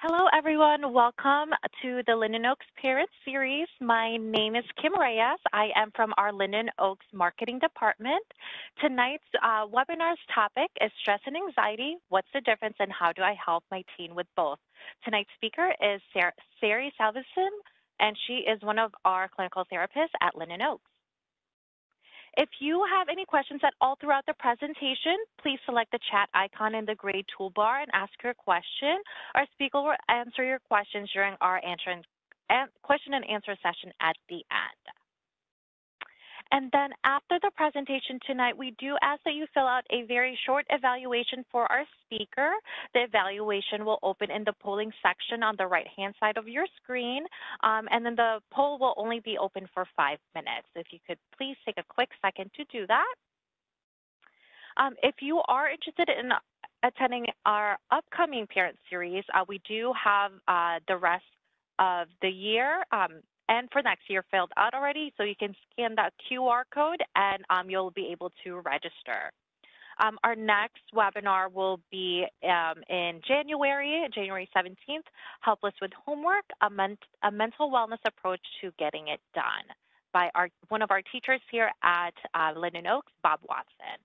Hello, everyone. Welcome to the Linden Oaks Parent Series. My name is Kim Reyes. I am from our Linden Oaks Marketing Department. Tonight's webinar's topic is stress and anxiety. What's the difference and how do I help my teen with both? Tonight's speaker is Sari Salveson, and she is one of our clinical therapists at Linden Oaks. If you have any questions at all throughout the presentation, please select the chat icon in the gray toolbar and ask your question. Our speaker will answer your questions during our question and answer session at the end. And then after the presentation tonight, we do ask that you fill out a very short evaluation for our speaker. The evaluation will open in the polling section on the right-hand side of your screen, and then the poll will only be open for 5 minutes. If you could please take a quick second to do that. If you are interested in attending our upcoming parent series, we do have the rest of the year and for next year filled out already, so you can scan that QR code and you'll be able to register. Our next webinar will be in January 17th, Helpless with Homework, a mental wellness approach to getting it done by one of our teachers here at Linden Oaks, Bob Watson.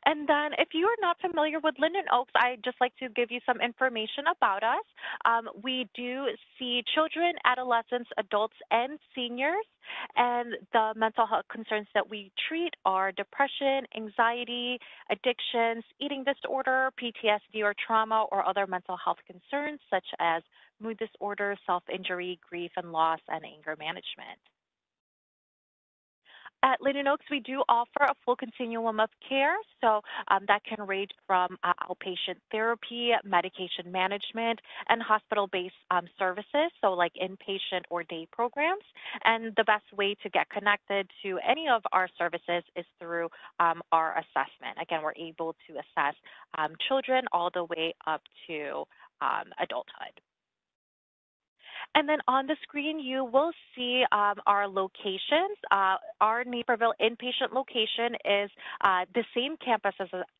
And then if you are not familiar with Linden Oaks, I'd just like to give you some information about us. We do see children, adolescents, adults, and seniors. And the mental health concerns that we treat are depression, anxiety, addictions, eating disorder, PTSD or trauma, or other mental health concerns such as mood disorder, self-injury, grief and loss, and anger management. At Linden Oaks, we do offer a full continuum of care, so that can range from outpatient therapy, medication management, and hospital-based services, so like inpatient or day programs. And the best way to get connected to any of our services is through our assessment. Again, we're able to assess children all the way up to adulthood. And then on the screen, you will see our locations. Our Naperville inpatient location is the same campus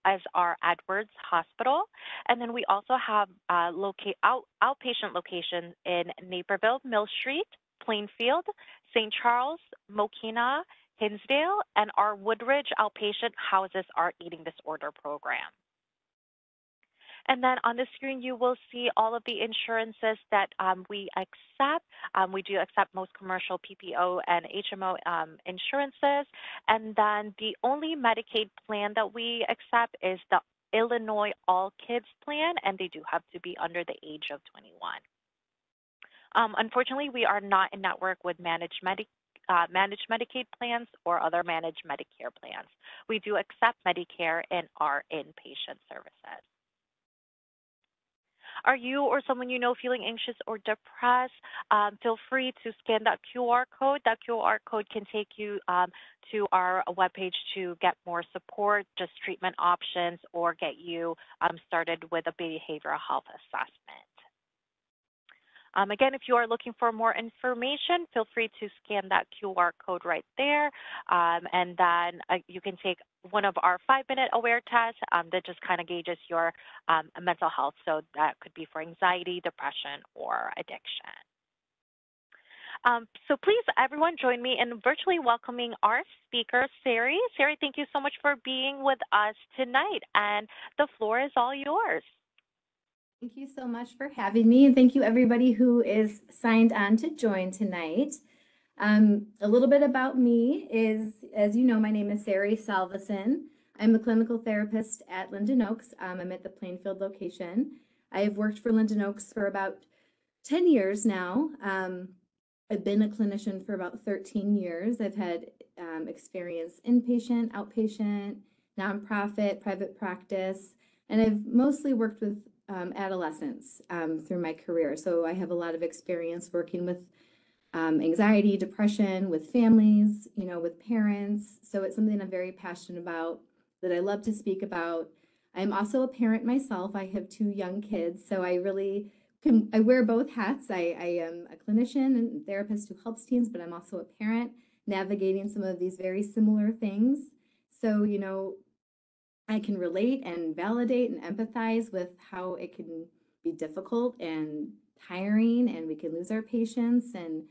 as our Edwards Hospital. And then we also have outpatient locations in Naperville, Mill Street, Plainfield, St. Charles, Mokena, Hinsdale, and our Woodridge outpatient houses our eating disorder program. And then on the screen, you will see all of the insurances that we accept. We do accept most commercial PPO and HMO insurances. And then the only Medicaid plan that we accept is the Illinois All Kids plan, and they do have to be under the age of 21. Unfortunately, we are not in network with managed Medicaid plans or other managed Medicare plans. We do accept Medicare in our inpatient services. Are you or someone you know feeling anxious or depressed? Feel free to scan that QR code. That QR code can take you to our webpage to get more support, just treatment options, or get you started with a behavioral health assessment. Again, if you are looking for more information, feel free to scan that QR code right there. And then you can take one of our 5-minute aware tests that just kind of gauges your mental health. So that could be for anxiety, depression, or addiction. So please, everyone, join me in virtually welcoming our speaker, Sari. Sari, thank you so much for being with us tonight. And the floor is all yours. Thank you so much for having me, and thank you everybody who is signed on to join tonight. A little bit about me is, as you know, my name is Sari Salveson. I'm a clinical therapist at Linden Oaks. I'm at the Plainfield location. I have worked for Linden Oaks for about 10 years now. I've been a clinician for about 13 years. I've had experience inpatient, outpatient, nonprofit, private practice, and I've mostly worked with adolescents through my career. So I have a lot of experience working with anxiety, depression, with families, with parents. So it's something I'm very passionate about, that I love to speak about. I'm also a parent myself. I have 2 young kids, so I wear both hats. I am a clinician and therapist who helps teens, but I'm also a parent navigating some of these very similar things. So, I can relate and validate and empathize with how it can be difficult and tiring, and we can lose our patience. And,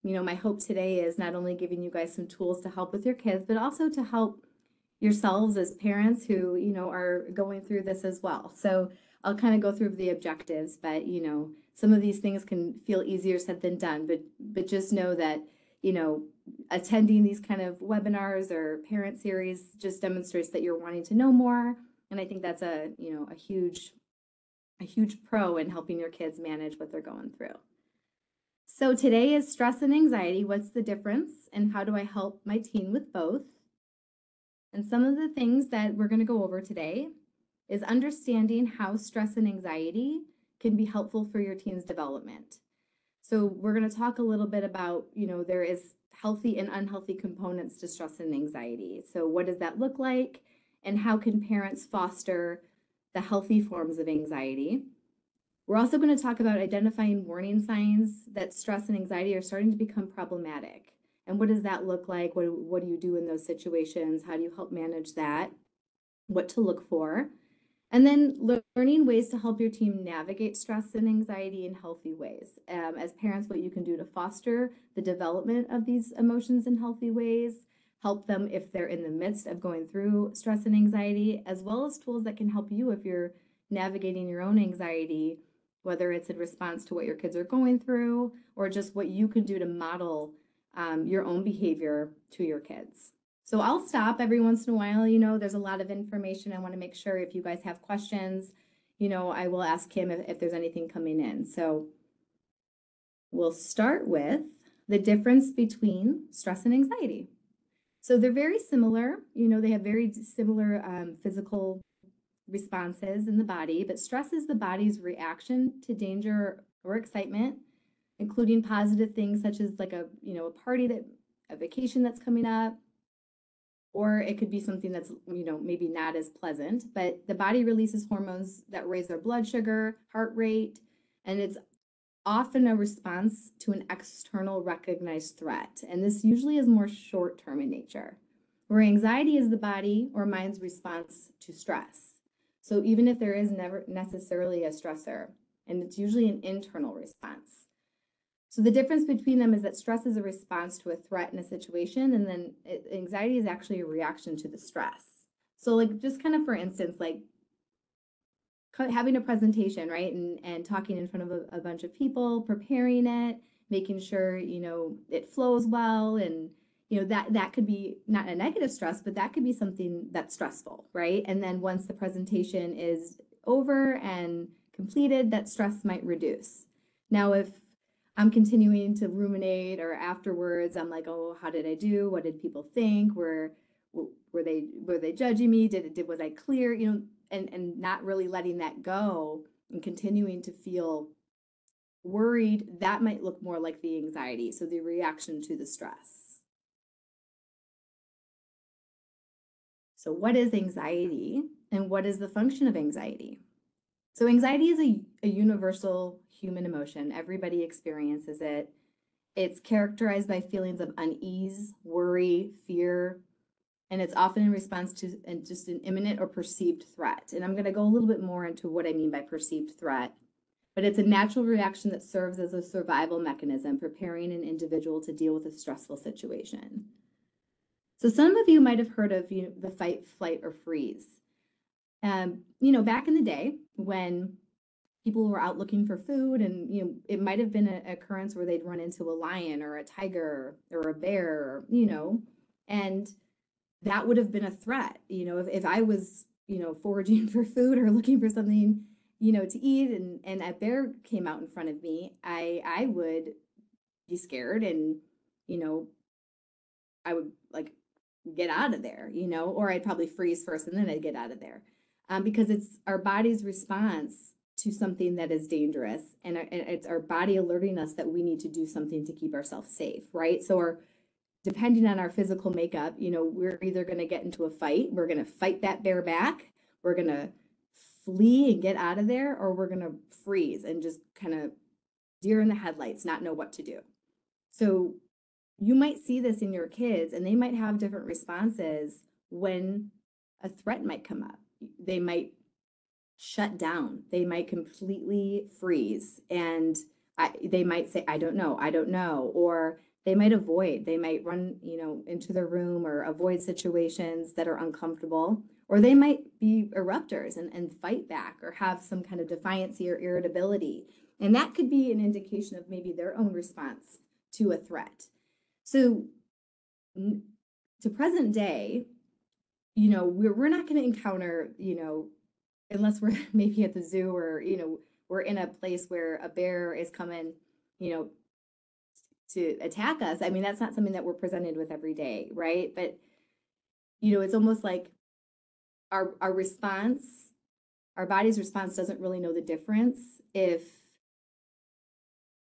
my hope today is not only giving you guys some tools to help with your kids, but also to help yourselves as parents who, are going through this as well. So I'll kind of go through the objectives, but, some of these things can feel easier said than done, but just know that, attending these kind of webinars or parent series just demonstrates that you're wanting to know more. And I think that's a huge pro in helping your kids manage what they're going through. So today is stress and anxiety. What's the difference, and how do I help my teen with both? And some of the things that we're going to go over today is understanding how stress and anxiety can be helpful for your teen's development. So we're going to talk a little bit about, there is healthy and unhealthy components to stress and anxiety. So what does that look like, and how can parents foster the healthy forms of anxiety? We're also going to talk about identifying warning signs that stress and anxiety are starting to become problematic. And what does that look like? What do you do in those situations? How do you help manage that? What to look for? And then learning ways to help your team navigate stress and anxiety in healthy ways. As parents, what you can do to foster the development of these emotions in healthy ways, help them if they're in the midst of going through stress and anxiety, as well as tools that can help you if you're navigating your own anxiety, whether it's in response to what your kids are going through or just what you can do to model your own behavior to your kids. So I'll stop every once in a while. There's a lot of information. I want to make sure if you guys have questions, I will ask him if there's anything coming in. So we'll start with the difference between stress and anxiety. So they're very similar. They have very similar physical responses in the body, but stress is the body's reaction to danger or excitement, including positive things such as like a vacation that's coming up, or it could be something that's, maybe not as pleasant, but the body releases hormones that raise their blood sugar, heart rate, and it's often a response to an external recognized threat. And this usually is more short-term in nature, where anxiety is the body or mind's response to stress. So even if there is never necessarily a stressor, and it's usually an internal response. So the difference between them is that stress is a response to a threat in a situation, and then anxiety is actually a reaction to the stress. So like just kind of for instance, like having a presentation, right? And talking in front of a bunch of people, preparing it, making sure, it flows well. And, that could be not a negative stress, but that could be something that's stressful, right? And then once the presentation is over and completed, that stress might reduce. Now, if I'm continuing to ruminate or afterwards, I'm like, oh, how did I do? What did people think? Were they judging me? Was I clear? And not really letting that go and continuing to feel worried, that might look more like the anxiety. So the reaction to the stress. So what is anxiety, and what is the function of anxiety? So anxiety is a universal human emotion. Everybody experiences it. It's characterized by feelings of unease, worry, fear, and it's often in response to just an imminent or perceived threat. And I'm going to go a little bit more into what I mean by perceived threat. But it's a natural reaction that serves as a survival mechanism, preparing an individual to deal with a stressful situation. So some of you might have heard of the fight, flight, or freeze. Back in the day when people were out looking for food, and it might have been an occurrence where they'd run into a lion or a tiger or a bear, and that would have been a threat. If I was, foraging for food or looking for something, to eat, and a bear came out in front of me, I would be scared, and, I would like get out of there, or I'd probably freeze first and then I'd get out of there. Because it's our body's response to something that is dangerous, and it's our body alerting us that we need to do something to keep ourselves safe, right? So depending on our physical makeup, we're either going to get into a fight, we're going to fight that bear back, we're going to flee and get out of there, or we're going to freeze and just kind of deer in the headlights, not know what to do. So you might see this in your kids, and they might have different responses when a threat might come up. They might shut down. They might completely freeze and they might say, I don't know, I don't know. Or they might avoid, they might run, into their room or avoid situations that are uncomfortable. Or they might be erupters and fight back or have some kind of defiancy or irritability. And that could be an indication of maybe their own response to a threat. So to present day, we're not going to encounter, unless we're maybe at the zoo or, we're in a place where a bear is coming, to attack us. I mean, that's not something that we're presented with every day, right? But, it's almost like our response, our body's response doesn't really know the difference if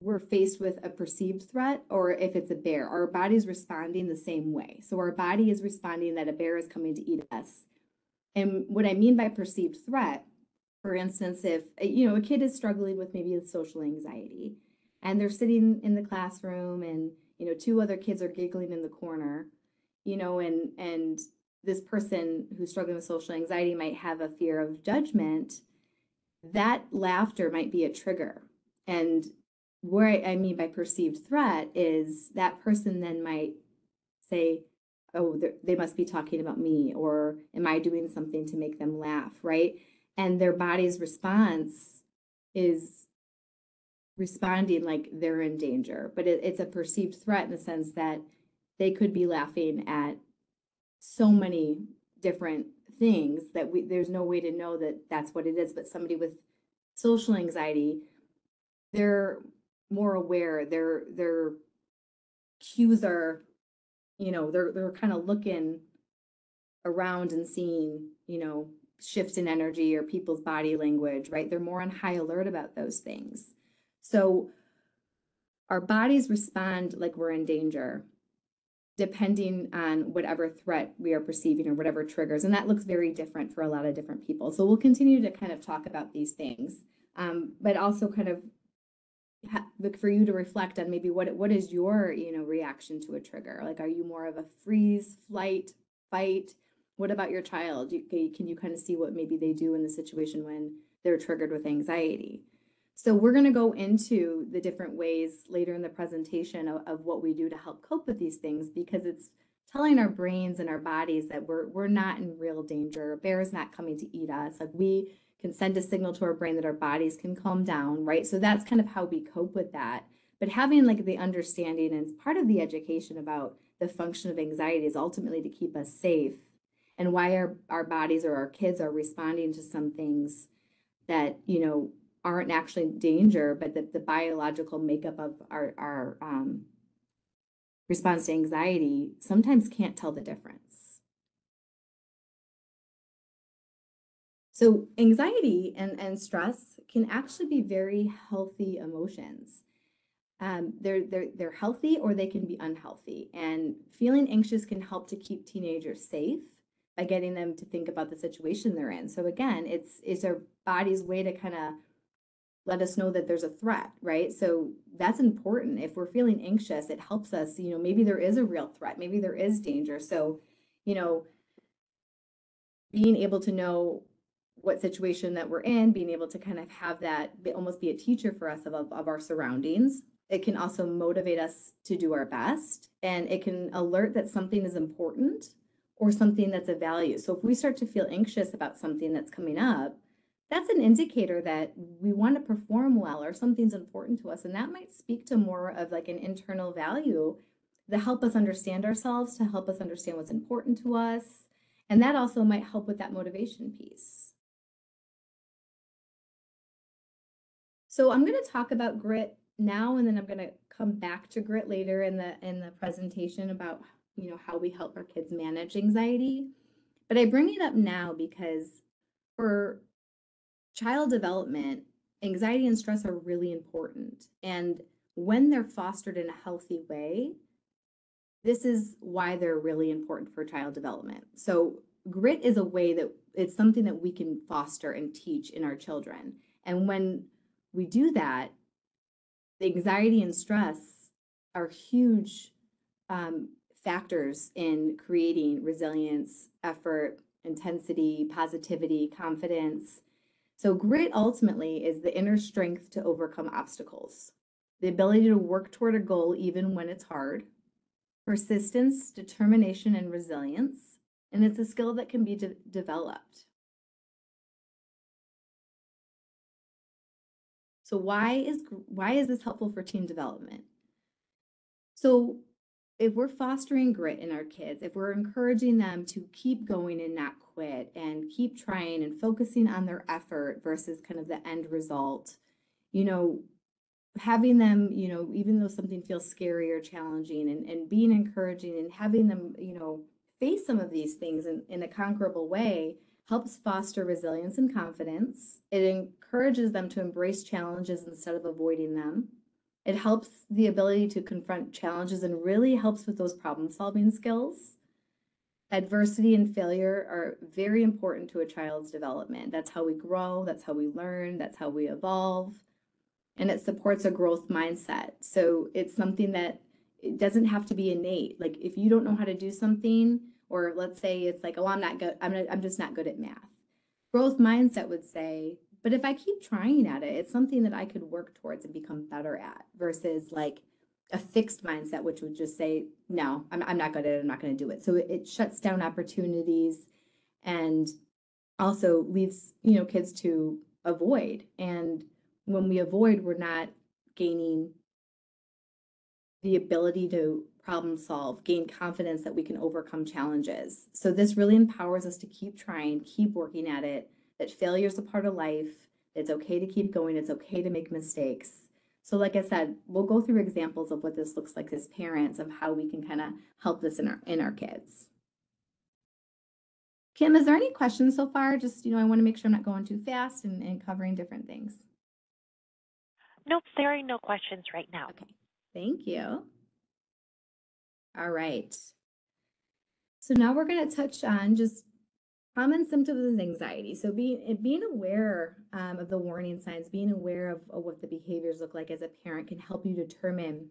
we're faced with a perceived threat or if it's a bear. Our body's responding the same way. So our body is responding that a bear is coming to eat us. And what I mean by perceived threat, for instance, if a kid is struggling with maybe social anxiety and they're sitting in the classroom and two other kids are giggling in the corner, and this person who's struggling with social anxiety might have a fear of judgment, that laughter might be a trigger. And where I mean by perceived threat is that person then might say, oh, they must be talking about me, or am I doing something to make them laugh, right? And their body's response is responding like they're in danger, but it's a perceived threat in the sense that they could be laughing at so many different things that there's no way to know that that's what it is. But somebody with social anxiety, they're more aware. Their cues are, they're kind of looking around and seeing, shifts in energy or people's body language, right? They're more on high alert about those things. So our bodies respond like we're in danger, depending on whatever threat we are perceiving or whatever triggers. And that looks very different for a lot of different people. So we'll continue to kind of talk about these things, but also kind of look for you to reflect on maybe what is your, reaction to a trigger? Like, are you more of a freeze, flight, fight? What about your child? Can you kind of see what maybe they do in the situation when they're triggered with anxiety? So we're going to go into the different ways later in the presentation of what we do to help cope with these things, because it's telling our brains and our bodies that we're not in real danger. A bear is not coming to eat us. Like, we can send a signal to our brain that our bodies can calm down, right? So that's kind of how we cope with that. But having like the understanding, and part of the education about the function of anxiety is ultimately to keep us safe, and why our bodies or our kids are responding to some things that, aren't actually danger, but that the biological makeup of our response to anxiety sometimes can't tell the difference. So anxiety and stress can actually be very healthy emotions. They're healthy, or they can be unhealthy. And feeling anxious can help to keep teenagers safe by getting them to think about the situation they're in. So again, it's our body's way to kind of let us know that there's a threat, right? So that's important. If we're feeling anxious, it helps us, maybe there is a real threat, maybe there is danger. So, being able to know what situation that we're in, being able to kind of have that almost be a teacher for us of our surroundings. It can also motivate us to do our best, and it can alert that something is important or something that's of value. So if we start to feel anxious about something that's coming up, that's an indicator that we want to perform well or something's important to us. And that might speak to more of like an internal value to help us understand ourselves, to help us understand what's important to us. And that also might help with that motivation piece. So I'm going to talk about grit now, and then I'm going to come back to grit later in the presentation about, how we help our kids manage anxiety. But I bring it up now because for child development, anxiety and stress are really important. And when they're fostered in a healthy way, this is why they're really important for child development. So grit is a way that it's something that we can foster and teach in our children. And when we do that, the anxiety and stress are huge factors in creating resilience, effort, intensity, positivity, confidence. So grit ultimately is the inner strength to overcome obstacles, the ability to work toward a goal even when it's hard, persistence, determination, and resilience. And it's a skill that can be developed. So why is this helpful for teen development? So if we're fostering grit in our kids, if we're encouraging them to keep going and not quit and keep trying and focusing on their effort versus kind of the end result, you know, having them, even though something feels scary or challenging, and being encouraging and having them, face some of these things in a conquerable way helps foster resilience and confidence. It encourages them to embrace challenges instead of avoiding them. It helps the ability to confront challenges and really helps with those problem solving skills. Adversity and failure are very important to a child's development. That's how we grow, that's how we learn, that's how we evolve. And it supports a growth mindset. So it's something that it doesn't have to be innate. Like if you don't know how to do something, or let's say it's like, oh, I'm not good, I'm just not good at math. Growth mindset would say, but if I keep trying at it, it's something that I could work towards and become better at, versus like a fixed mindset, which would just say, no, I'm not good at it, I'm not going to do it. So it shuts down opportunities and also leads, kids to avoid. And when we avoid, we're not gaining the ability to problem solve, gain confidence that we can overcome challenges. So this really empowers us to keep trying, keep working at it, that failure is a part of life. It's okay to keep going. It's okay to make mistakes. So like I said, we'll go through examples of what this looks like as parents, of how we can kind of help this in our kids. Kim, is there any questions so far? Just, I want to make sure I'm not going too fast and covering different things. Nope, there are no questions right now. Okay, thank you. All right. So now we're going to touch on just common symptoms of anxiety. So being aware of the warning signs, being aware of what the behaviors look like as a parent can help you determine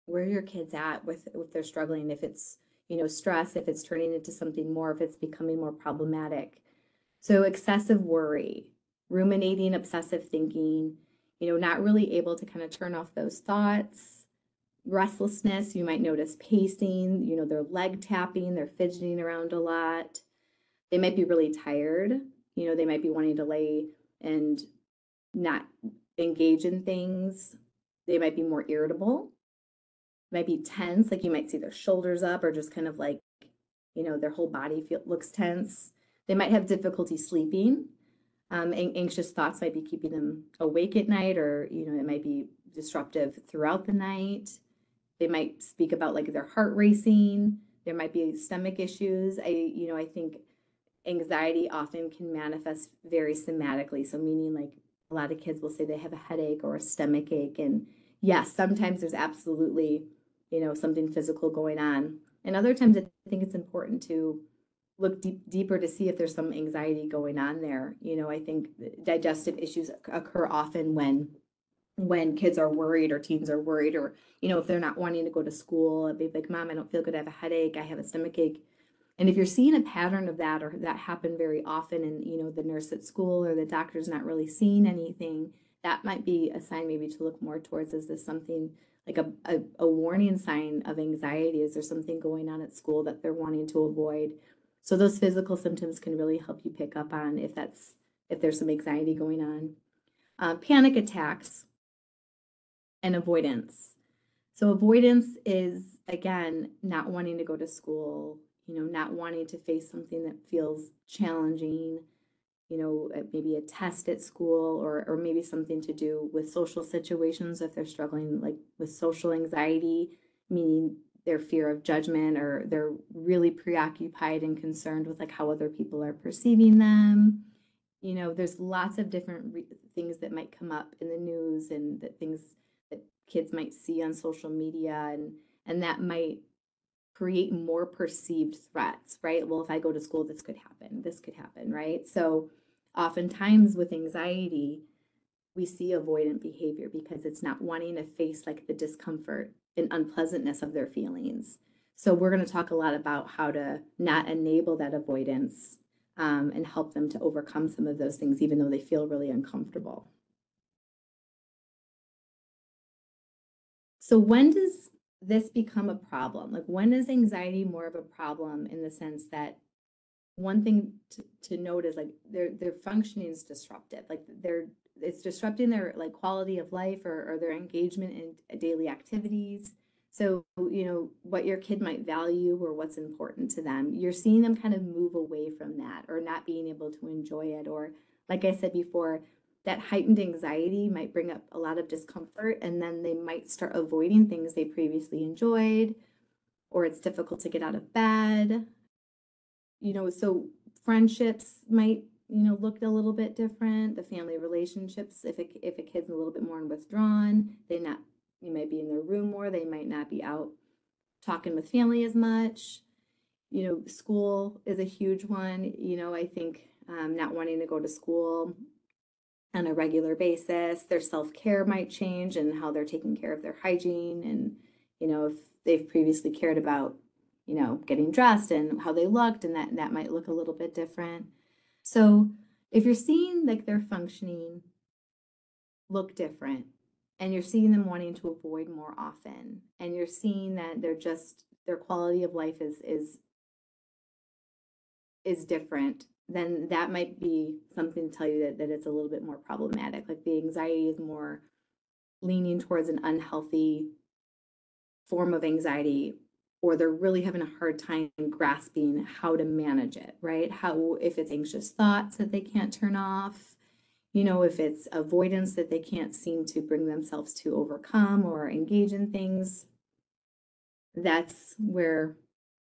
where your kid's at with if they're struggling, if it's, stress, if it's turning into something more, if it's becoming more problematic. So excessive worry, ruminating, obsessive thinking, not really able to kind of turn off those thoughts. Restlessness, you might notice pacing, their leg tapping, they're fidgeting around a lot. They might be really tired, they might be wanting to lay and not engage in things. They might be more irritable, might be tense, like you might see their shoulders up, or just kind of like, their whole body looks tense. They might have difficulty sleeping. Anxious thoughts might be keeping them awake at night, or, it might be disruptive throughout the night. They might speak about like their heart racing. There might be stomach issues. I think anxiety often can manifest very somatically. So meaning like a lot of kids will say they have a headache or a stomach ache. And yes, sometimes there's absolutely, something physical going on. And other times I think it's important to look deeper to see if there's some anxiety going on there. I think digestive issues occur often when kids are worried or teens are worried, or, if they're not wanting to go to school, they'd be like, Mom, I don't feel good. I have a headache. I have a stomach ache. And if you're seeing a pattern of that, or that happen very often, and, the nurse at school or the doctor's not really seeing anything, that might be a sign maybe to look more towards, is this something like a warning sign of anxiety? Is there something going on at school that they're wanting to avoid? So those physical symptoms can really help you pick up on if there's some anxiety going on. Panic attacks and avoidance. So avoidance is, again, not wanting to go to school, not wanting to face something that feels challenging, maybe a test at school, or maybe something to do with social situations if they're struggling like with social anxiety, meaning their fear of judgment, or they're really preoccupied and concerned with like how other people are perceiving them. There's lots of different things that might come up in the news, and that things that kids might see on social media, and that might create more perceived threats, right? Well, if I go to school, this could happen, right? So oftentimes with anxiety, we see avoidant behavior because it's not wanting to face like the discomfort and unpleasantness of their feelings. So we're going to talk a lot about how to not enable that avoidance, and help them to overcome some of those things, even though they feel really uncomfortable. So when does this become a problem? Like, when is anxiety more of a problem, in the sense that one thing to note is like their functioning is disrupted. Like it's disrupting their like quality of life, or their engagement in daily activities. So, what your kid might value or what's important to them, you're seeing them kind of move away from that, or not being able to enjoy it. Or, like I said before, that heightened anxiety might bring up a lot of discomfort, and then they might start avoiding things they previously enjoyed, or it's difficult to get out of bed. So friendships might, look a little bit different. The family relationships, if a kid's a little bit more withdrawn, you might be in their room more. They might not be out talking with family as much. School is a huge one. I think not wanting to go to school on a regular basis. Their self-care might change, and how they're taking care of their hygiene. And, if they've previously cared about, getting dressed and how they looked, and that might look a little bit different. So if you're seeing like their functioning look different, and you're seeing them wanting to avoid more often, and you're seeing that their quality of life is different, then that might be something to tell you that it's a little bit more problematic. Like the anxiety is more leaning towards an unhealthy form of anxiety, or they're really having a hard time grasping how to manage it, right? If it's anxious thoughts that they can't turn off, if it's avoidance that they can't seem to bring themselves to overcome or engage in things, that's where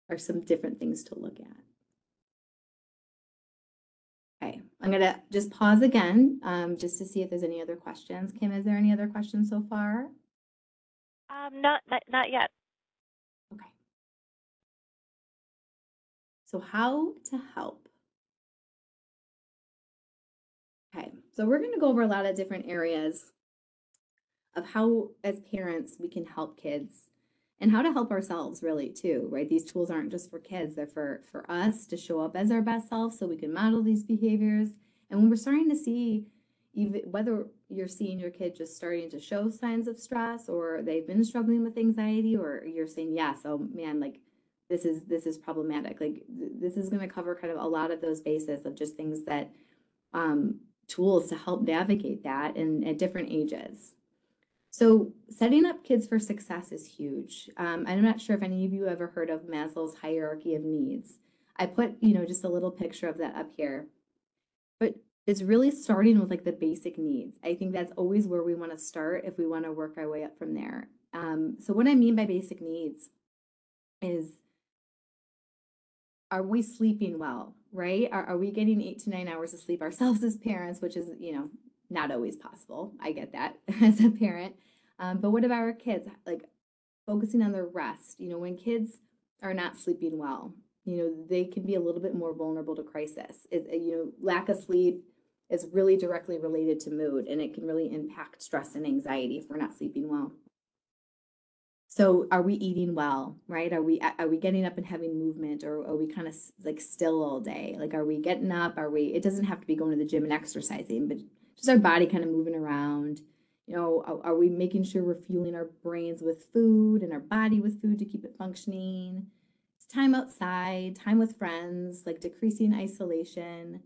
are some different things to look at. Okay, I'm gonna just pause again, just to see if there's any other questions. Kim, is there any other questions so far? Not yet. Okay. So how to help? Okay, so we're going to go over a lot of different areas of how, as parents, we can help kids, and how to help ourselves, really, too, right? These tools aren't just for kids, they're for us to show up as our best self, so we can model these behaviors. And when we're starting to see, even whether you're seeing your kid just starting to show signs of stress, or they've been struggling with anxiety, or you're saying, yes, oh man, like this is problematic. Like this is going to cover kind of a lot of those bases of just things that tools to help navigate that at different ages. So setting up kids for success is huge. I'm not sure if any of you ever heard of Maslow's hierarchy of needs. I put, just a little picture of that up here. But it's really starting with like the basic needs. I think that's always where we want to start if we want to work our way up from there. So what I mean by basic needs is, are we sleeping well, right? Are we getting 8 to 9 hours of sleep ourselves as parents, which is, not always possible. I get that as a parent. But what about our kids? Like focusing on their rest. When kids are not sleeping well, they can be a little bit more vulnerable to crisis. Lack of sleep is really directly related to mood, and it can really impact stress and anxiety if we're not sleeping well. So are we eating well, right? Are we getting up and having movement, or are we kind of like still all day? Like, are we getting up? It doesn't have to be going to the gym and exercising, but just our body kind of moving around. Are we making sure we're fueling our brains with food and our body with food to keep it functioning? It's time outside, time with friends, like decreasing isolation.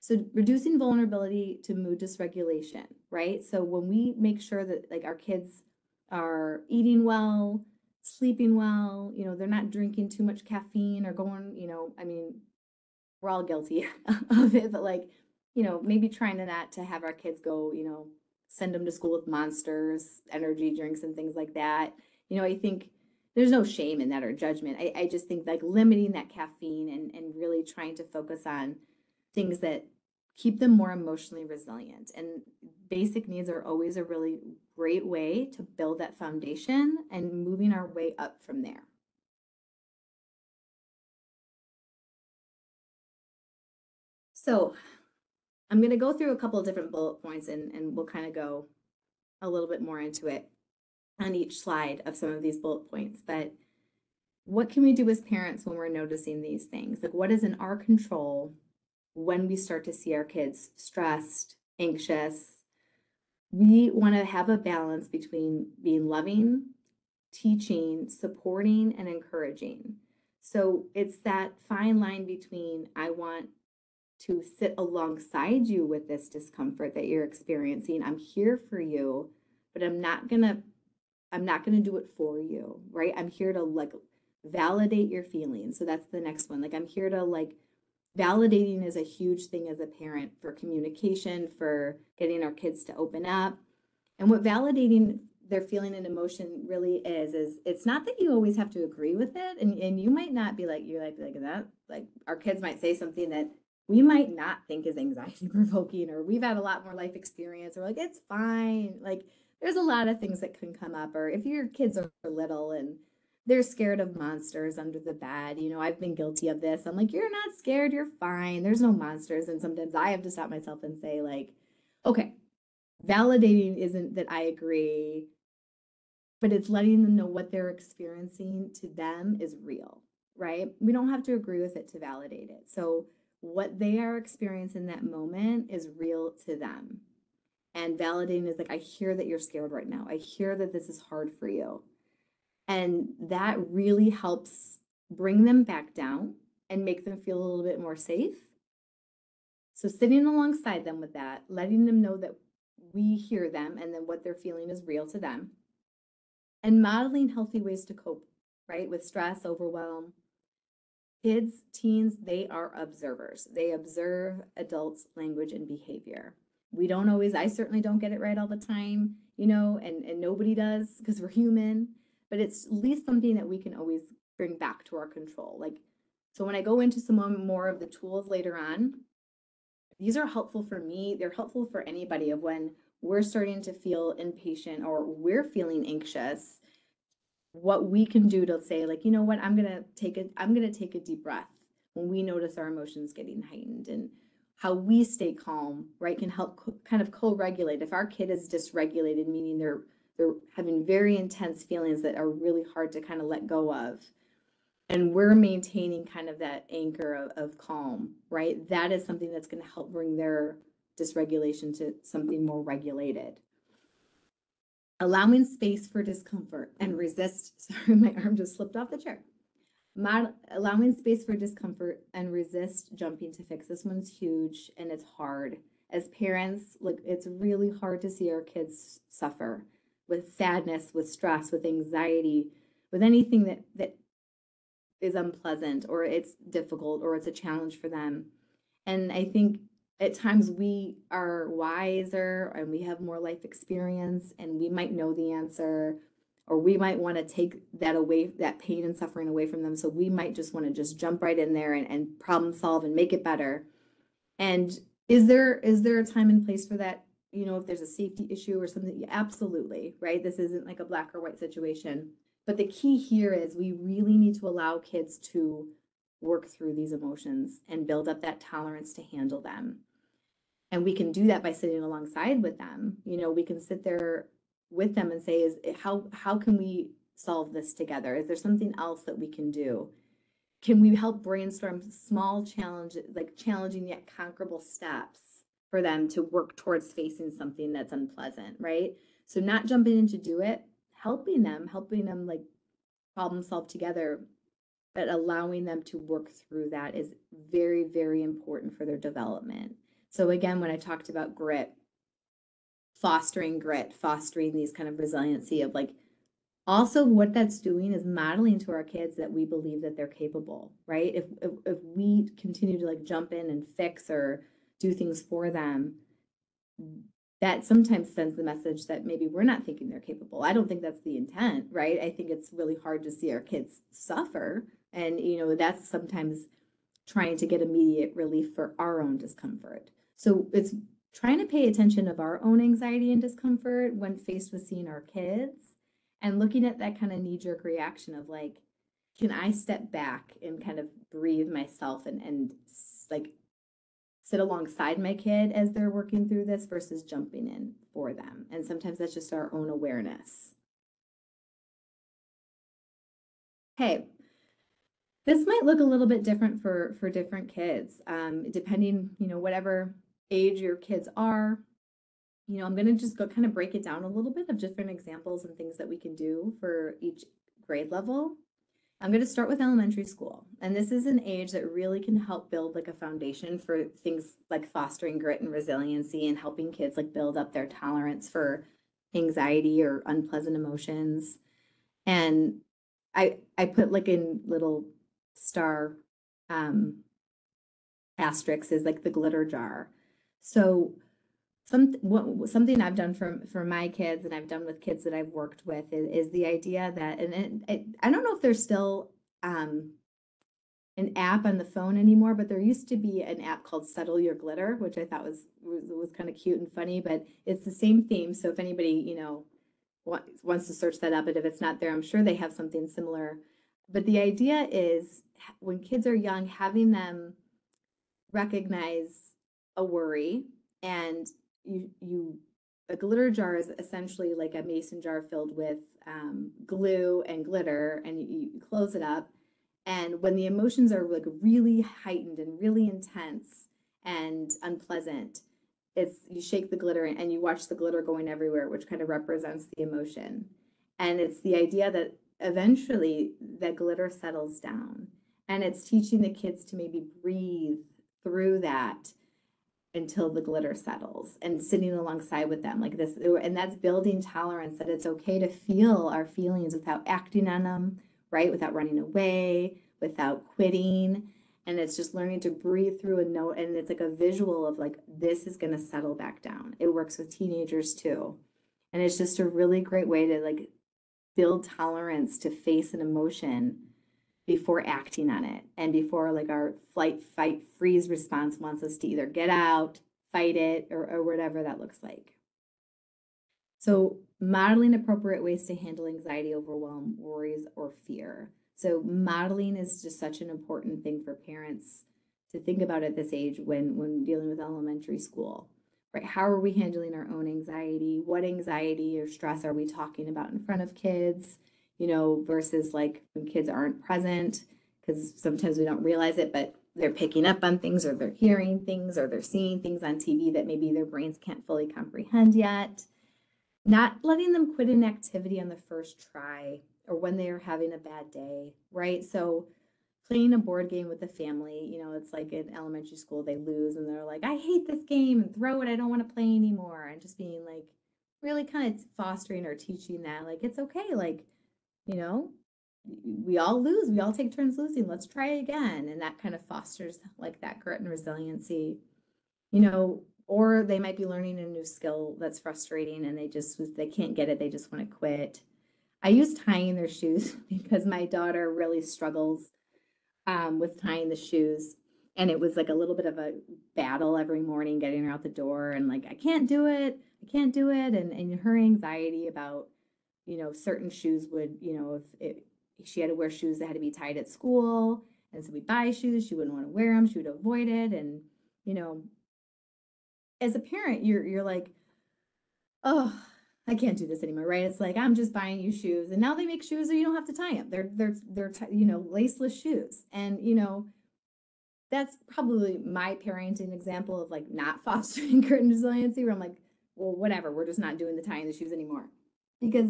So reducing vulnerability to mood dysregulation, right? So when we make sure that like our kids are eating well, sleeping well, they're not drinking too much caffeine or going, I mean, we're all guilty of it, but like, maybe trying to not to have our kids go, send them to school with Monsters, energy drinks and things like that. I think there's no shame in that or judgment. I just think like limiting that caffeine and really trying to focus on things that keep them more emotionally resilient. And basic needs are always a really great way to build that foundation and moving our way up from there. So I'm going to go through a couple of different bullet points, and we'll kind of go a little bit more into it on each slide of some of these bullet points. But what can we do as parents when we're noticing these things? Like, what is in our control when we start to see our kids stressed, anxious. We want to have a balance between being loving, teaching, supporting, and encouraging. So it's that fine line between I want to sit alongside you with this discomfort that you're experiencing. I'm here for you, but I'm not going to do it for you, right? I'm here to like validate your feelings. So that's the next one. Like I'm here to like validating is a huge thing as a parent for communication, for getting our kids to open up. And what validating their feeling and emotion really is it's not that you always have to agree with it. And you might not be like, you're like that, like our kids might say something that we might not think is anxiety provoking, or we've had a lot more life experience, or like, it's fine. Like there's a lot of things that can come up, or if your kids are little and they're scared of monsters under the bed. I've been guilty of this. I'm like, you're not scared, you're fine. There's no monsters. And sometimes I have to stop myself and say, like, okay, validating isn't that I agree, but it's letting them know what they're experiencing to them is real, right? We don't have to agree with it to validate it. So what they are experiencing in that moment is real to them. And validating is like, I hear that you're scared right now. I hear that this is hard for you. And that really helps bring them back down and make them feel a little bit more safe. So sitting alongside them with that, letting them know that we hear them and then what they're feeling is real to them. And modeling healthy ways to cope, right? With stress, overwhelm. Kids, teens, they are observers. They observe adults' language and behavior. We don't always, I certainly don't get it right all the time, and nobody does because we're human, but it's at least something that we can always bring back to our control. Like, so when I go into some more of the tools later on, these are helpful for me. They're helpful for anybody of when we're starting to feel impatient or we're feeling anxious, what we can do to say, like, you know what, I'm gonna take a deep breath when we notice our emotions getting heightened, and how we stay calm, right, can help kind of co-regulate. If our kid is dysregulated, meaning they're having very intense feelings that are really hard to kind of let go of, and we're maintaining kind of that anchor of calm, right, that is something that's going to help bring their dysregulation to something more regulated. Allowing space for discomfort and resist. Sorry, my arm just slipped off the chair. Allowing space for discomfort and resist jumping to fix. This one's huge and it's hard. As parents, like, it's really hard to see our kids suffer with sadness, with stress, with anxiety, with anything that is unpleasant or it's difficult or it's a challenge for them. And I think at times we are wiser and we have more life experience and we might know the answer, or we might want to take that away, that pain and suffering away from them. So we might just want to just jump right in there and problem solve and make it better. And is there a time and place for that? If there's a safety issue or something, absolutely, right? This isn't like a black or white situation. But the key here is we really need to allow kids to work through these emotions and build up that tolerance to handle them. And we can do that by sitting alongside with them. We can sit there with them and say, how can we solve this together? Is there something else that we can do? Can we help brainstorm small challenges, like challenging yet conquerable steps for them to work towards facing something that's unpleasant, right? So not jumping in to do it, helping them like problem solve together, but allowing them to work through that is very, very important for their development. So again, when I talked about grit, fostering these kind of resiliency of like, also what that's doing is modeling to our kids that we believe that they're capable, right? If we continue to like jump in and fix or do things for them, that sometimes sends the message that maybe we're not thinking they're capable. I don't think that's the intent, right? I think it's really hard to see our kids suffer. And, that's sometimes trying to get immediate relief for our own discomfort. So it's trying to pay attention of our own anxiety and discomfort when faced with seeing our kids and looking at that kind of knee-jerk reaction of like, can I step back and kind of breathe myself and like sit alongside my kid as they're working through this versus jumping in for them. And sometimes that's just our own awareness. Okay. This might look a little bit different for different kids, depending, whatever age your kids are. I'm going to just go kind of break it down a little bit of different examples and things that we can do for each grade level. I'm going to start with elementary school. And this is an age that really can help build like a foundation for things like fostering grit and resiliency and helping kids like build up their tolerance for anxiety or unpleasant emotions. And I put like in little star asterisks is like the glitter jar. So something I've done for my kids and I've done with kids that I've worked with is the idea that, I don't know if there's still an app on the phone anymore, but there used to be an app called Settle Your Glitter, which I thought was kind of cute and funny, but it's the same theme. So if anybody, wants to search that up, but if it's not there, I'm sure they have something similar. But the idea is when kids are young, having them recognize a worry, and a glitter jar is essentially like a mason jar filled with glue and glitter, and you close it up. And when the emotions are like really heightened and really intense and unpleasant, you shake the glitter and you watch the glitter going everywhere, which kind of represents the emotion. And it's the idea that eventually that glitter settles down, and it's teaching the kids to maybe breathe through that until the glitter settles, and sitting alongside with them like this. And that's building tolerance, that it's okay to feel our feelings without acting on them, right? Without running away, without quitting. And it's just learning to breathe through a note. And it's like a visual of like, this is going to settle back down. It works with teenagers too. And it's just a really great way to like build tolerance to face an emotion before acting on it, and before like our flight, fight, freeze response wants us to either get out, fight it, or whatever that looks like. So modeling appropriate ways to handle anxiety, overwhelm, worries, or fear. So modeling is just such an important thing for parents to think about at this age when dealing with elementary school, right? How are we handling our own anxiety? What anxiety or stress are we talking about in front of kids? Versus like when kids aren't present, because sometimes we don't realize it, but they're picking up on things, or they're hearing things, or they're seeing things on TV that maybe their brains can't fully comprehend yet. Not letting them quit an activity on the first try or when they are having a bad day, right? So playing a board game with the family, it's like in elementary school, they lose and they're like, I hate this game, and throw it, I don't want to play anymore. And just being like, really kind of fostering or teaching that, like, it's okay, like, we all lose, we all take turns losing, let's try again. And that kind of fosters like that grit and resiliency, or they might be learning a new skill that's frustrating and they can't get it, they just want to quit. I use tying their shoes because my daughter really struggles with tying the shoes, and it was like a little bit of a battle every morning getting her out the door, and like, I can't do it, and her anxiety about certain shoes would, if she had to wear shoes that had to be tied at school. And so we buy shoes, she wouldn't want to wear them, she would avoid it. And, as a parent, you're like, oh, I can't do this anymore, right? It's like, I'm just buying you shoes. And now they make shoes that you don't have to tie them. They're laceless shoes. And, that's probably my parenting example of like not fostering grit and resiliency, where I'm like, well, whatever, we're just not doing the tying the shoes anymore. Because,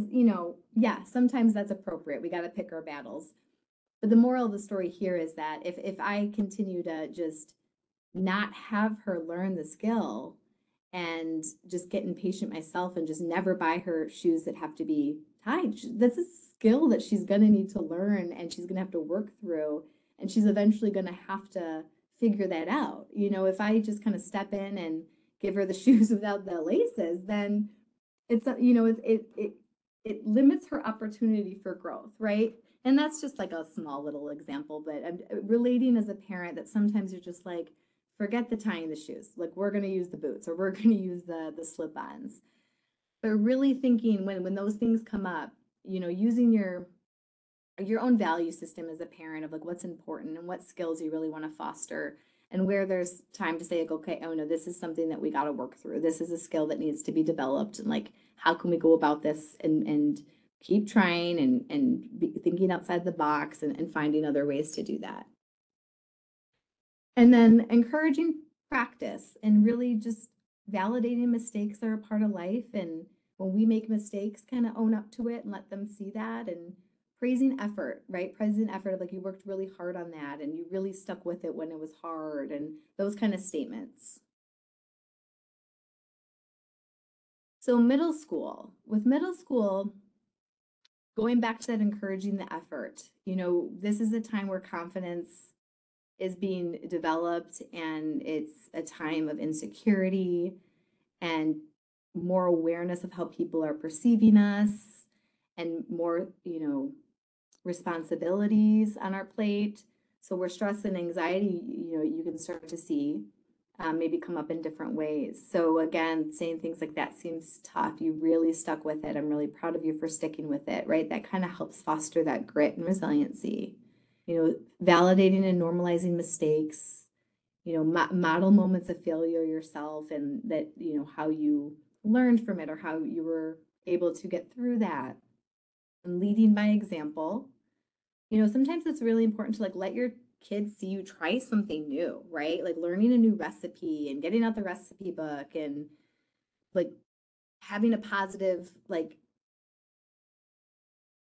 yeah, sometimes that's appropriate. We got to pick our battles. But the moral of the story here is that if I continue to just not have her learn the skill and just get impatient myself and just never buy her shoes that have to be tied, that's a skill that she's going to need to learn, and she's going to have to work through, and she's eventually going to have to figure that out. If I just kind of step in and give her the shoes without the laces, then it's it limits her opportunity for growth, right? And that's just like a small little example, but I'm relating as a parent that sometimes you're just like, forget the tying the shoes, like, we're going to use the boots, or we're going to use the slip-ons. But really thinking when those things come up, using your own value system as a parent of like what's important and what skills you really want to foster, and where there's time to say like, okay, oh no, this is something that we got to work through, this is a skill that needs to be developed, and like, how can we go about this and keep trying and be thinking outside the box and finding other ways to do that. And then encouraging practice and really just validating mistakes are a part of life. And when we make mistakes, kind of own up to it and let them see that, and praising effort, right? Praising effort of like you worked really hard on that and you really stuck with it when it was hard, and those kind of statements. So with middle school, going back to that encouraging the effort, this is a time where confidence is being developed, and it's a time of insecurity and more awareness of how people are perceiving us, and more, responsibilities on our plate. So where stress and anxiety, you can start to see maybe come up in different ways. So again, saying things like that seems tough. You really stuck with it. I'm really proud of you for sticking with it, right? That kind of helps foster that grit and resiliency. Validating and normalizing mistakes, model moments of failure yourself, and that, how you learned from it or how you were able to get through that. And leading by example. Sometimes it's really important to like let your kids see you try something new, right? Like learning a new recipe and getting out the recipe book, and like having a positive like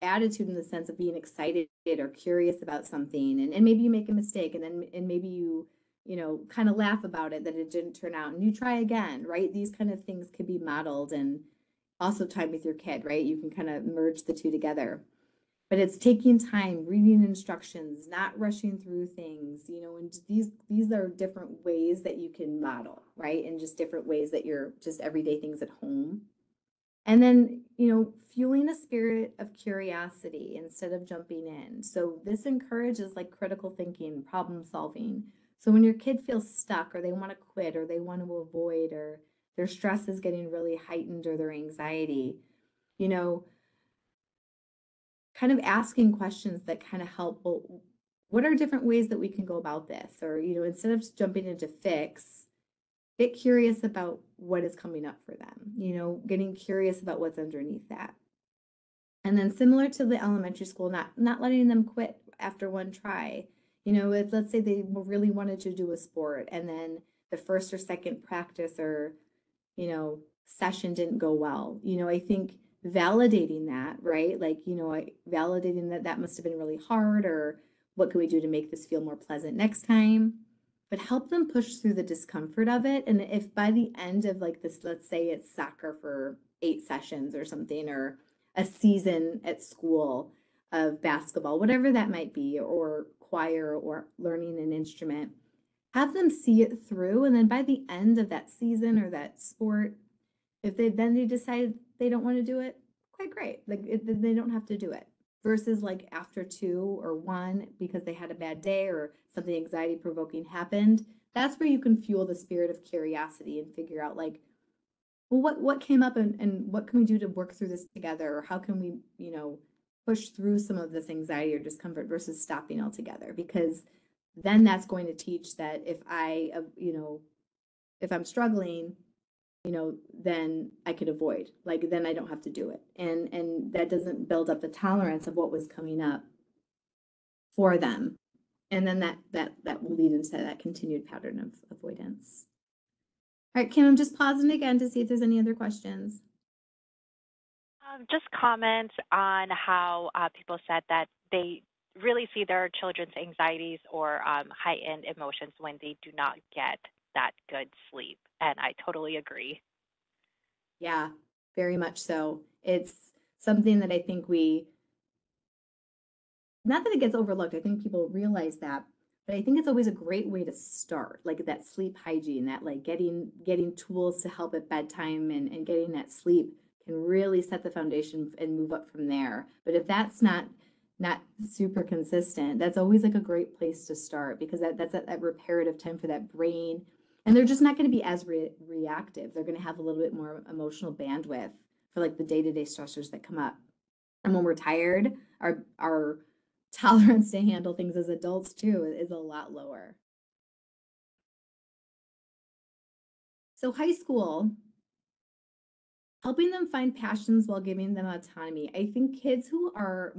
attitude in the sense of being excited or curious about something, and maybe you make a mistake, and maybe you kind of laugh about it that it didn't turn out and you try again, right? These kind of things could be modeled, and also time with your kid, right? You can kind of merge the two together. But it's taking time, reading instructions, not rushing through things, and these are different ways that you can model, right? And just different ways that you're just everyday things at home. And then, fueling a spirit of curiosity instead of jumping in. So this encourages like critical thinking, problem solving. So when your kid feels stuck, or they want to quit, or they want to avoid, or their stress is getting really heightened, or their anxiety, you know, kind of asking questions that kind of help, well, what are different ways that we can go about this? Or, instead of just jumping into fix, get curious about what is coming up for them, getting curious about what's underneath that. And then similar to the elementary school, not letting them quit after one try. If, let's say they really wanted to do a sport, and then the first or second practice or, session didn't go well. I think validating that, right? Like, validating that that must have been really hard, or what can we do to make this feel more pleasant next time? But help them push through the discomfort of it. And if by the end of like this, let's say it's soccer for 8 sessions or something, or a season at school of basketball, whatever that might be, or choir, or learning an instrument, have them see it through. And then by the end of that season or that sport, if they decide they don't want to do it, quite great. Like they don't have to do it. Versus like after 2 or 1 because they had a bad day or something anxiety provoking happened. That's where you can fuel the spirit of curiosity and figure out like, well, what came up, and what can we do to work through this together? Or how can we, push through some of this anxiety or discomfort versus stopping altogether? Because then that's going to teach that if I'm struggling, then I could avoid, like, then I don't have to do it. And that doesn't build up the tolerance of what was coming up for them. And then that will lead into that continued pattern of avoidance. All right, Kim, I'm just pausing again to see if there's any other questions. Just comments on how people said that they really see their children's anxieties or heightened emotions when they do not get that good sleep. And I totally agree. Yeah, very much so. It's something that I think not that it gets overlooked, I think people realize that, but I think it's always a great way to start, like that sleep hygiene, that like getting tools to help at bedtime, and getting that sleep can really set the foundation and move up from there. But if that's not super consistent, that's always like a great place to start, because that's that reparative time for that brain. And they're just not going to be as reactive. They're going to have a little bit more emotional bandwidth for like the day-to-day stressors that come up. And when we're tired, our tolerance to handle things as adults too is a lot lower. So high school, Helping them find passions while giving them autonomy. I think kids who are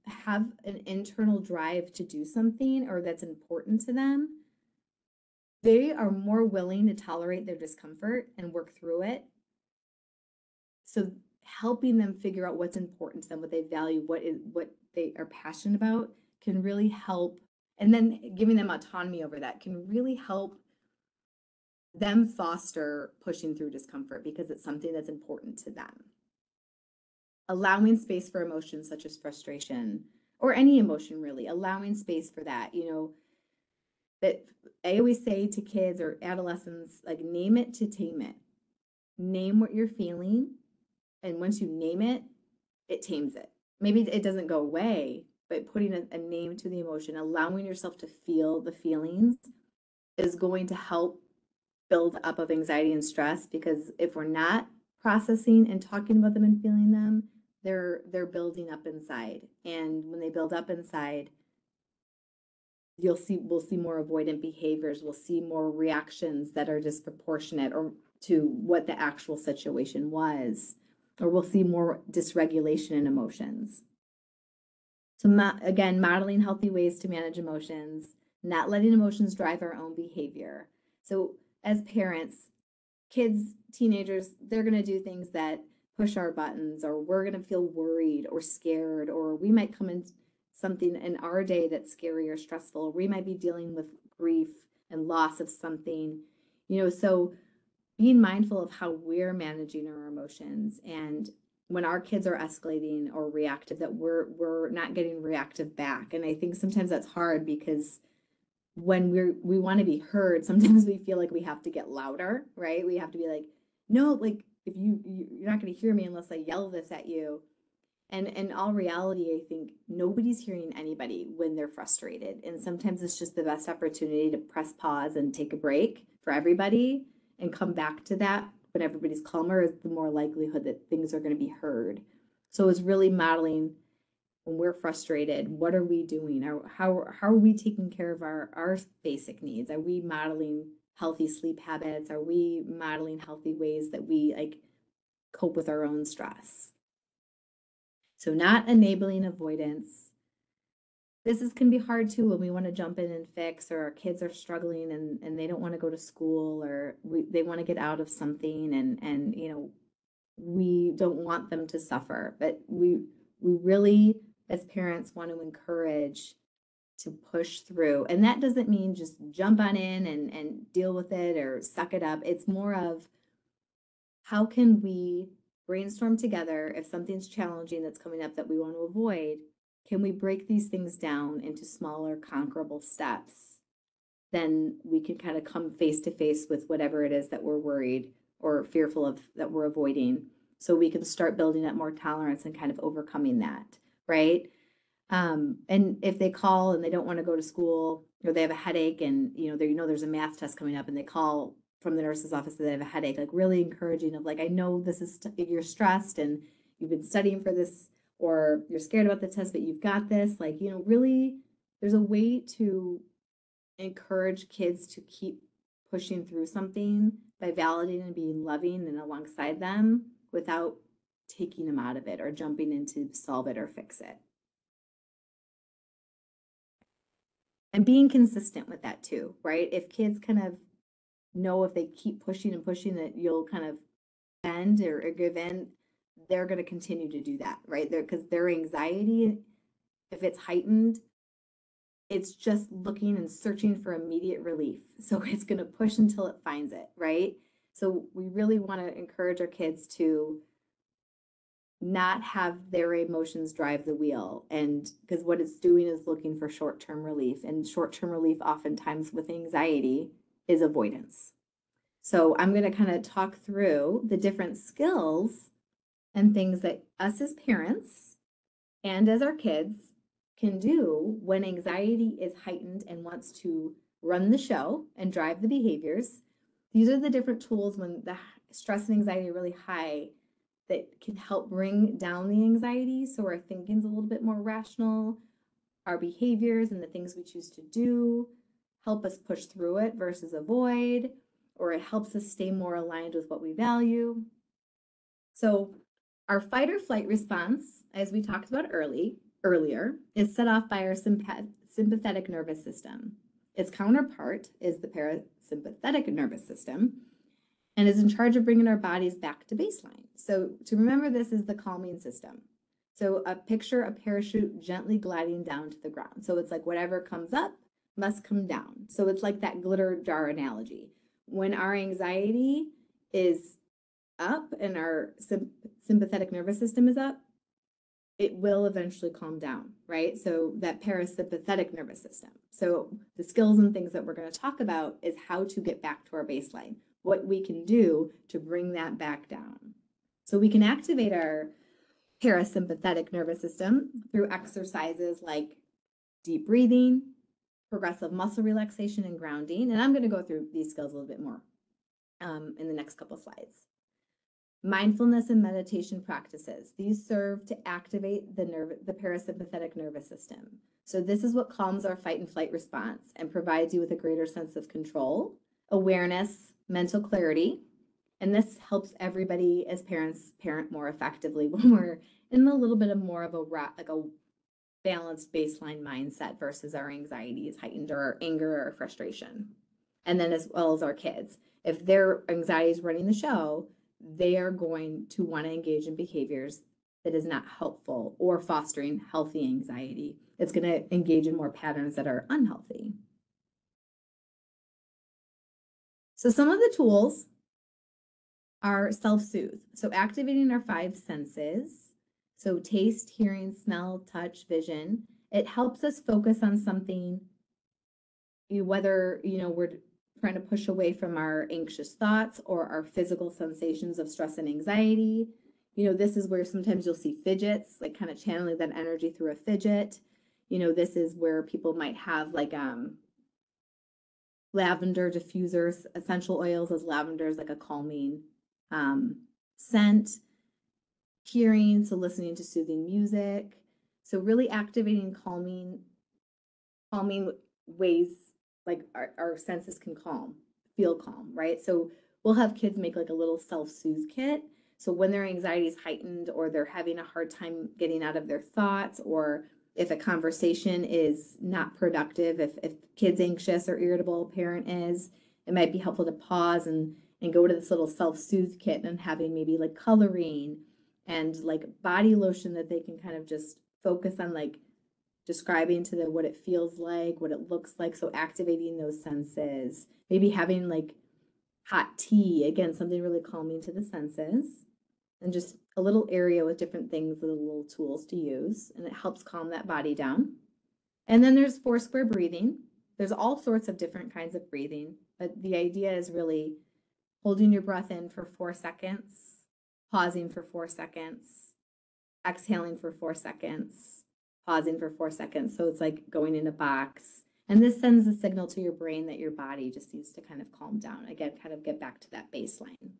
have an internal drive to do something or that's important to them, they are more willing to tolerate their discomfort and work through it. So helping them figure out what's important to them, what they value, what they are passionate about can really help. And then giving them autonomy over that can really help them foster pushing through discomfort because it's something that's important to them. Allowing space for emotions such as frustration or any emotion, really, allowing space for that, that I always say to kids or adolescents, like, name it to tame it. Name what you're feeling. And once you name it, it tames it. Maybe it doesn't go away, but putting a name to the emotion, allowing yourself to feel the feelings is going to help build up of anxiety and stress, because if we're not processing and talking about them and feeling them, they're building up inside. And when they build up inside, we'll see more avoidant behaviors. We'll see more reactions that are disproportionate or to what the actual situation was, or we'll see more dysregulation in emotions. So again, modeling healthy ways to manage emotions, not letting emotions drive our own behavior. So as parents, kids, teenagers, they're going to do things that push our buttons, or we're going to feel worried or scared, or we might come in something in our day that's scary or stressful, or we might be dealing with grief and loss of something, so being mindful of how we're managing our emotions, and when our kids are escalating or reactive, that we're not getting reactive back. And I think sometimes that's hard because when we want to be heard, sometimes we feel like we have to get louder, right? We have to be like, no, like, if you're not going to hear me unless I yell this at you. And in all reality, I think nobody's hearing anybody when they're frustrated. And sometimes it's just the best opportunity to press pause and take a break for everybody and come back to that when everybody's calmer, is the more likelihood that things are going to be heard. So it's really modeling when we're frustrated, what are we doing? How are we taking care of our basic needs? Are we modeling healthy sleep habits? Are we modeling healthy ways that we cope with our own stress? So not enabling avoidance. This can be hard too when we want to jump in and fix, or our kids are struggling and they don't want to go to school, or they want to get out of something, and we don't want them to suffer, but we really, as parents, want to encourage to push through. And that doesn't mean just jump on in and deal with it or suck it up. It's more of, how can we brainstorm together if something's challenging that's coming up that we want to avoid? Can we break these things down into smaller, conquerable steps? Then we can kind of come face to face with whatever it is that we're worried or fearful of, that we're avoiding. So we can start building up more tolerance and kind of overcoming that, right? And if they call and they don't want to go to school, or they have a headache, and there's a math test coming up, and they call from the nurse's office that they have a headache, like, really encouraging of, like, I know this is you're stressed and you've been studying for this, or you're scared about the test, but you've got this. Like, really, there's a way to encourage kids to keep pushing through something by validating and being loving and alongside them without taking them out of it or jumping in to solve it or fix it. And being consistent with that too, right? If kids kind of know, if they keep pushing and pushing, that you'll kind of bend or give in, they're going to continue to do that, right? Because their anxiety, if it's heightened, it's just looking and searching for immediate relief. So it's going to push until it finds it, right? So we really want to encourage our kids to not have their emotions drive the wheel, and because what it's doing is looking for short-term relief, and short-term relief oftentimes with anxiety is avoidance. So I'm going to kind of talk through the different skills and things that us as parents and as our kids can do when anxiety is heightened and wants to run the show and drive the behaviors. These are the different tools when the stress and anxiety are really high that can help bring down the anxiety, so our thinking's a little bit more rational. Our behaviors and the things we choose to do help us push through it versus avoid, or it helps us stay more aligned with what we value. So our fight or flight response, as we talked about earlier, is set off by our sympathetic nervous system. Its counterpart is the parasympathetic nervous system and is in charge of bringing our bodies back to baseline. So to remember, this is the calming system. So picture a parachute gently gliding down to the ground. So it's like whatever comes up must come down. So it's like that glitter jar analogy. When our anxiety is up and our sympathetic nervous system is up, it will eventually calm down, right? So that parasympathetic nervous system. So the skills and things that we're going to talk about is how to get back to our baseline, what we can do to bring that back down. So we can activate our parasympathetic nervous system through exercises like deep breathing, progressive muscle relaxation, and grounding. And I'm going to go through these skills a little bit more in the next couple slides. Mindfulness and meditation practices. These serve to activate the parasympathetic nervous system. So this is what calms our fight and flight response and provides you with a greater sense of control, awareness, mental clarity. And this helps everybody as parents parent more effectively when we're in a little bit of more of a balanced baseline mindset versus our anxiety is heightened or our anger or frustration. And then as well as our kids, if their anxiety is running the show, they are going to want to engage in behaviors that is not helpful or fostering healthy anxiety. It's going to engage in more patterns that are unhealthy. So some of the tools are self-soothe. So activating our 5 senses. So taste, hearing, smell, touch, vision. It helps us focus on something, whether, we're trying to push away from our anxious thoughts or our physical sensations of stress and anxiety. This is where sometimes you'll see fidgets, like kind of channeling that energy through a fidget. This is where people might have like lavender diffusers, essential oils as lavender is like a calming scent. Hearing, so listening to soothing music. So really activating calming ways, like our senses can feel calm, right? So we'll have kids make like a little self-soothe kit. So when their anxiety is heightened or they're having a hard time getting out of their thoughts, or if a conversation is not productive, if kid's anxious or irritable, parent is, it might be helpful to pause and go to this little self-soothe kit and having maybe like coloring and like body lotion that they can kind of just focus on, like describing to them what it feels like, what it looks like. So activating those senses, maybe having like hot tea, again, something really calming to the senses, and just a little area with different things, little tools to use, and it helps calm that body down. And then there's 4 square breathing. There's all sorts of different kinds of breathing, but the idea is really holding your breath in for 4 seconds, pausing for 4 seconds, exhaling for 4 seconds, pausing for 4 seconds. So it's like going in a box. And this sends a signal to your brain that your body just needs to kind of calm down. Again, kind of get back to that baseline.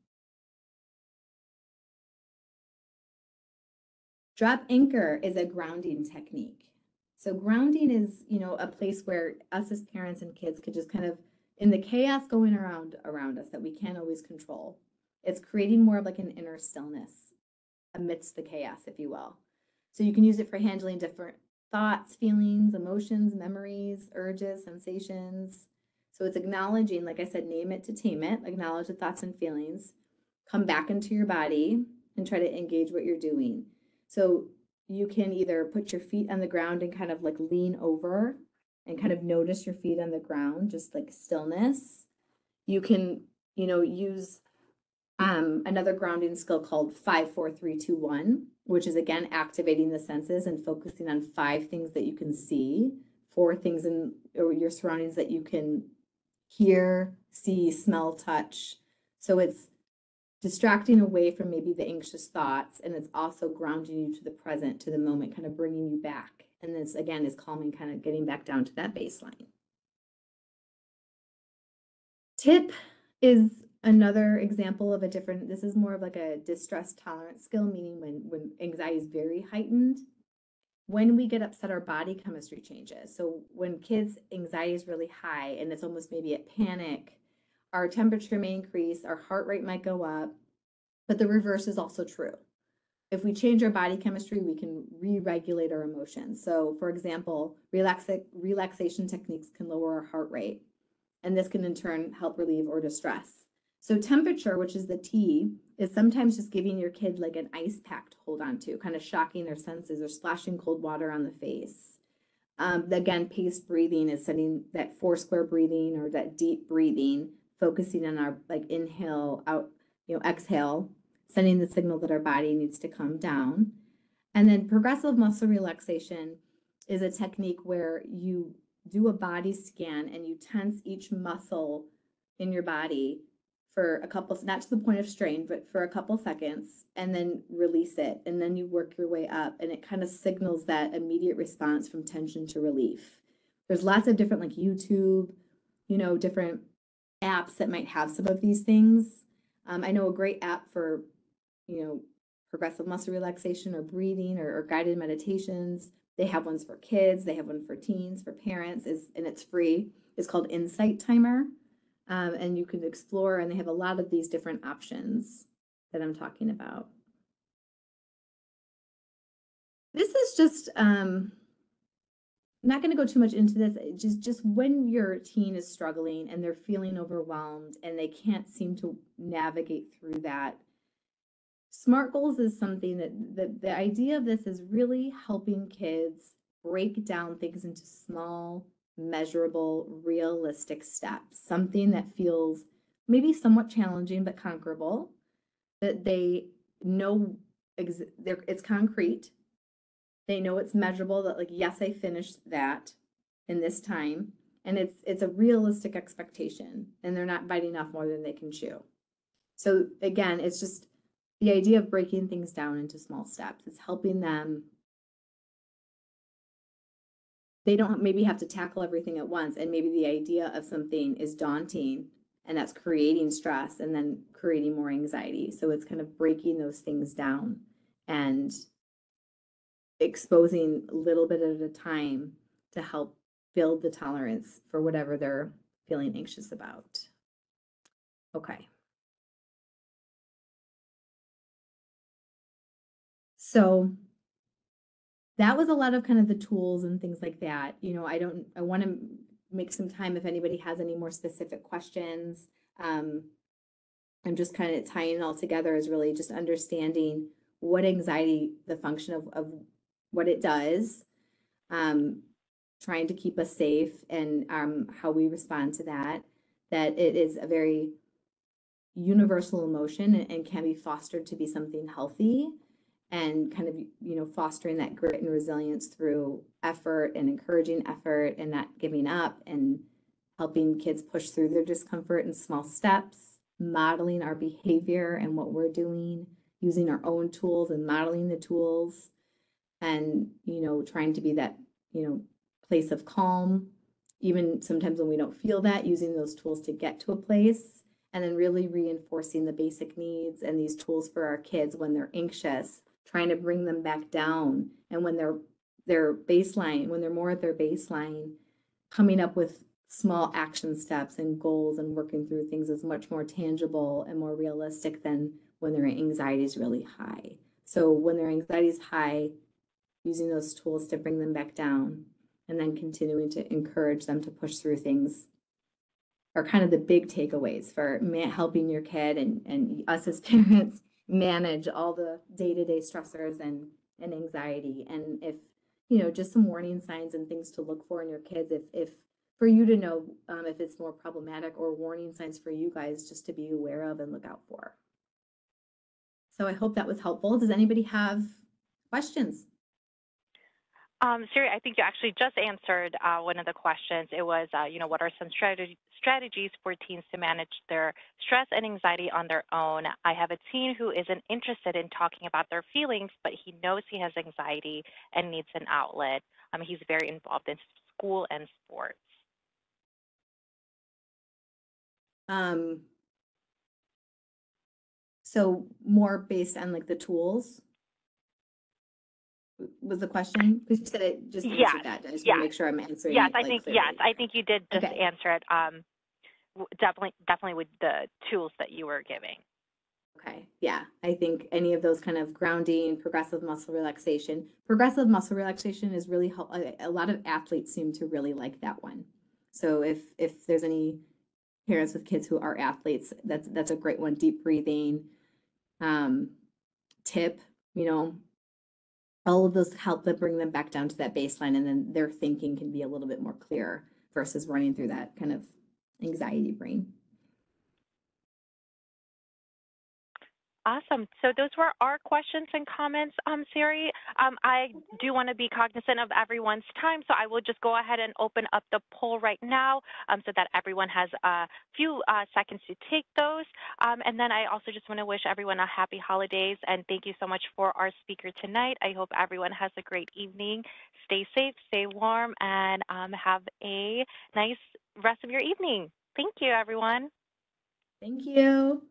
Drop anchor is a grounding technique. So grounding is, a place where us as parents and kids could just kind of, in the chaos going around us that we can't always control, it's creating more of like an inner stillness amidst the chaos, if you will. So you can use it for handling different thoughts, feelings, emotions, memories, urges, sensations. So it's acknowledging, like I said, name it to tame it, acknowledge the thoughts and feelings, come back into your body and try to engage what you're doing. So you can either put your feet on the ground and kind of like lean over and kind of notice your feet on the ground, just like stillness. You can, use another grounding skill called 5, 4, 3, 2, 1, which is again activating the senses and focusing on 5 things that you can see, 4 things in your surroundings that you can hear, see, smell, touch. So it's distracting away from maybe the anxious thoughts, and it's also grounding you to the present, to the moment, kind of bringing you back. And this again is calming, kind of getting back down to that baseline. Tip is another example of this is more of like a distress tolerance skill, meaning when anxiety is very heightened. When we get upset, our body chemistry changes. So when kids' anxiety is really high and it's almost maybe a panic, our temperature may increase, our heart rate might go up, but the reverse is also true. If we change our body chemistry, we can re-regulate our emotions. So for example, relaxation techniques can lower our heart rate, and this can in turn help relieve or distress. So temperature, which is the T, is sometimes just giving your kid like an ice pack to hold on to, kind of shocking their senses, or splashing cold water on the face. Again, paced breathing is setting that 4 square breathing or that deep breathing, focusing on our like inhale out, exhale, sending the signal that our body needs to calm down. And then progressive muscle relaxation is a technique where you do a body scan and you tense each muscle in your body for a couple, not to the point of strain, but for a couple seconds, and then release it. And then you work your way up, and it kind of signals that immediate response from tension to relief. There's lots of different like YouTube, different apps that might have some of these things. I know a great app for, progressive muscle relaxation or breathing or guided meditations. They have ones for kids. They have one for teens, for parents, and it's free. It's called Insight Timer. And you can explore, and they have a lot of these different options that I'm talking about. This is just, I'm not going to go too much into this. Just when your teen is struggling and they're feeling overwhelmed and they can't seem to navigate through that, SMART goals is something that the idea of this is really helping kids break down things into small, measurable, realistic steps, something that feels maybe somewhat challenging but conquerable, that they know it's concrete. They know it's measurable, that like, yes, I finished that in this time. And it's a realistic expectation, and they're not biting off more than they can chew. So again, it's just the idea of breaking things down into small steps. It's helping them. They don't maybe have to tackle everything at once. And maybe the idea of something is daunting, and that's creating stress and then creating more anxiety. So it's kind of breaking those things down and exposing a little bit at a time to help build the tolerance for whatever they're feeling anxious about. Okay. So that was a lot of kind of the tools and things like that. I want to make some time if anybody has any more specific questions. I'm just kind of tying it all together as really just understanding what anxiety, the function of what it does, trying to keep us safe, and how we respond to that it is a very universal emotion and can be fostered to be something healthy, and kind of, fostering that grit and resilience through effort and encouraging effort and not giving up, and helping kids push through their discomfort in small steps, modeling our behavior and what we're doing, using our own tools and modeling the tools, and, trying to be that, place of calm, even sometimes when we don't feel that, using those tools to get to a place, and then really reinforcing the basic needs and these tools for our kids when they're anxious, trying to bring them back down. And when their baseline, when they're more at their baseline, coming up with small action steps and goals and working through things is much more tangible and more realistic than when their anxiety is really high. So when their anxiety is high, using those tools to bring them back down, and then continuing to encourage them to push through things are kind of the big takeaways for helping your kid and us as parents manage all the day-to-day stressors and anxiety. And if, just some warning signs and things to look for in your kids, if for you to know if it's more problematic, or warning signs for you guys just to be aware of and look out for. So I hope that was helpful. Does anybody have questions? Siri, I think you actually just answered one of the questions. It was, what are some strategies for teens to manage their stress and anxiety on their own? I have a teen who isn't interested in talking about their feelings, but he knows he has anxiety and needs an outlet. He's very involved in school and sports. So more based on like the tools was the question? Because you said it just answered that. I just want to make sure I'm answering it. I think you did just answer it. Definitely with the tools that you were giving. Okay, yeah, I think any of those kind of grounding, progressive muscle relaxation. Progressive muscle relaxation is really help. A lot of athletes seem to really like that one. So if there's any parents with kids who are athletes, that's a great one. Deep breathing, um, tip, you know, all of those help them bring them back down to that baseline, and then their thinking can be a little bit more clear versus running through that kind of anxiety brain. Awesome. So those were our questions and comments, Siri. I do want to be cognizant of everyone's time, so I will just go ahead and open up the poll right now so that everyone has a few seconds to take those. And then I also just want to wish everyone a happy holidays and thank you so much for our speaker tonight. I hope everyone has a great evening. Stay safe, stay warm, and have a nice rest of your evening. Thank you, everyone. Thank you.